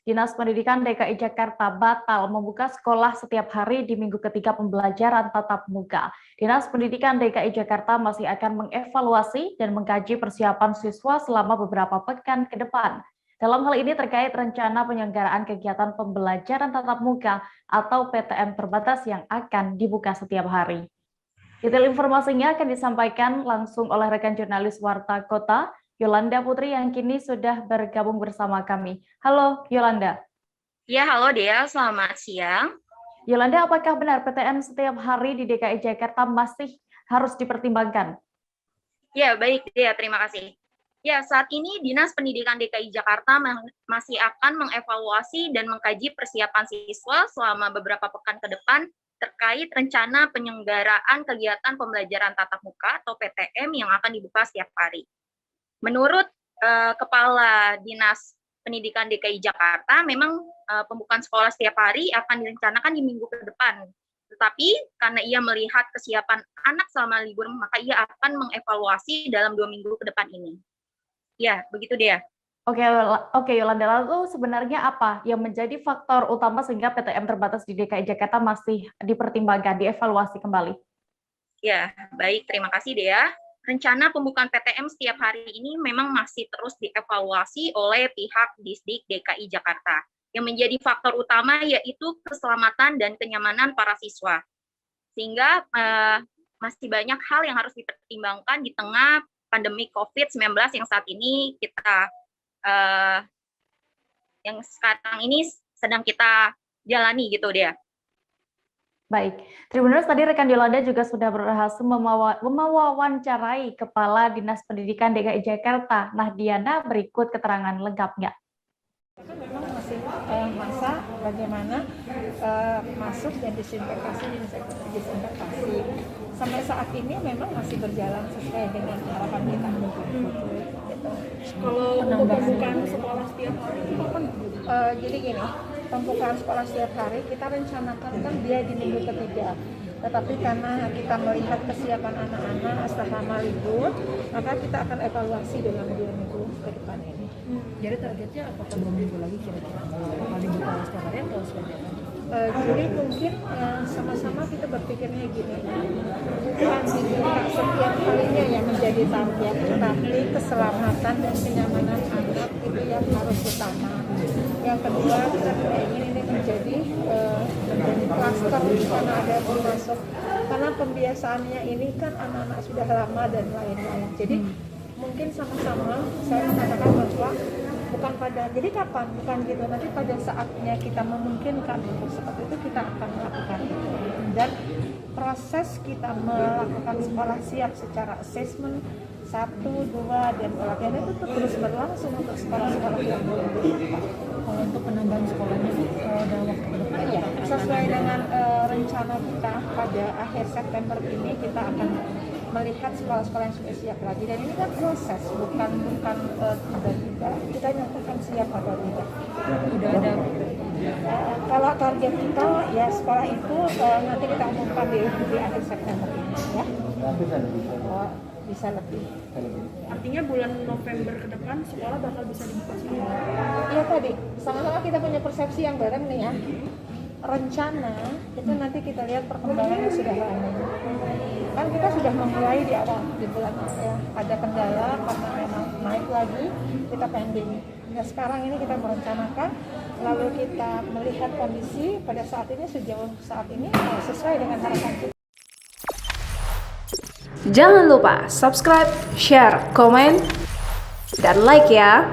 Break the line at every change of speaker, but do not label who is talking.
Dinas Pendidikan DKI Jakarta batal membuka sekolah setiap hari di minggu ketiga pembelajaran tatap muka. Dinas Pendidikan DKI Jakarta masih akan mengevaluasi dan mengkaji persiapan siswa selama beberapa pekan ke depan. Dalam hal ini terkait rencana penyelenggaraan kegiatan pembelajaran tatap muka atau PTM terbatas yang akan dibuka setiap hari. Detail informasinya akan disampaikan langsung oleh rekan jurnalis Warta Kota, Yolanda Putri yang kini sudah bergabung bersama kami. Halo Yolanda.
Ya, halo Dea, selamat siang.
Yolanda, apakah benar PTM setiap hari di DKI Jakarta masih harus dipertimbangkan?
Ya, baik Dea, terima kasih. Ya, saat ini Dinas Pendidikan DKI Jakarta masih akan mengevaluasi dan mengkaji persiapan siswa selama beberapa pekan ke depan terkait rencana penyelenggaraan kegiatan pembelajaran tatap muka atau PTM yang akan dibuka setiap hari. Menurut Kepala Dinas Pendidikan DKI Jakarta, memang pembukaan sekolah setiap hari akan direncanakan di minggu ke depan. Tetapi karena ia melihat kesiapan anak selama libur, maka ia akan mengevaluasi dalam 2 minggu ke depan ini. Ya, begitu dia.
Oke, Yolanda, lalu sebenarnya apa yang menjadi faktor utama sehingga PTM terbatas di DKI Jakarta masih dipertimbangkan, dievaluasi kembali?
Ya, baik, terima kasih Dea. Rencana pembukaan PTM setiap hari ini memang masih terus dievaluasi oleh pihak Disdik DKI Jakarta. Yang menjadi faktor utama yaitu keselamatan dan kenyamanan para siswa. Sehingga masih banyak hal yang harus dipertimbangkan di tengah pandemi COVID-19 yang saat ini yang sekarang ini sedang kita jalani gitu dia.
Baik, Tribuners, tadi rekan Yolanda juga sudah berhasil mewawancarai Kepala Dinas Pendidikan DKI Jakarta. Nah, Diana, berikut keterangan lengkapnya.
Memang masih masa bagaimana masuk dan disinfektasi. Sampai saat ini memang masih berjalan sesuai dengan harapan kita.
Kalau untuk pembukaan sekolah setiap hari itu kan
jadi gini, pembukaan sekolah setiap hari kita rencanakan kan dia di minggu ketiga. Tetapi karena kita melihat kesiapan anak-anak selama libur, maka kita akan evaluasi dalam 2 minggu ke depan ini.
Jadi targetnya apakah 2 minggu lagi kira-kira bakal dibuka setiap hari atau seperti apa?
Jadi mungkin sama-sama kita berpikirnya gini, bukan dibuka setiap harinya yang menjadi target, tetapi keselamatan dan kenyamanan anak itu yang harus utama. Yang kedua, kita tidak ingin ini menjadi klaster karena ada yang masuk, karena pembiasaannya ini kan anak-anak sudah lama dan lain-lain. Jadi mungkin sama-sama saya mengatakan bahwa bukan pada, jadi kapan, bukan gitu, nanti pada saatnya kita memungkinkan untuk seperti itu kita akan melakukan itu. Dan proses kita melakukan sekolah siap secara assessment 1, 2, dan pelatihan itu terus berlangsung untuk sekolah-sekolah yang belum dibuka.
Kalau untuk penambahan sekolahnya dalam waktu ke depan
ya, sesuai dengan rencana kita pada akhir September ini kita akan melihat sekolah-sekolah yang sudah siap lagi, dan ini kan proses, bukan tiba-tiba kita nyatakan siap atau tidak.
udah ada
Kalau target kita ya sekolah itu nanti kita umumkan di akhir September ini ya. Bisa lebih.
artinya bulan November ke depan sekolah bakal bisa dibuka semua.
Iya tadi, sama-sama kita punya persepsi yang bareng nih ya. Rencana itu nanti kita lihat perkembangannya sudah lama. Kan kita sudah memulai di awal di bulan ya, ada kendala karena memang naik lagi, kita pending. Nah sekarang ini kita merencanakan, lalu kita melihat kondisi pada saat ini sejauh saat ini sesuai dengan harapan kita.
Jangan lupa subscribe, share, komen, dan like ya.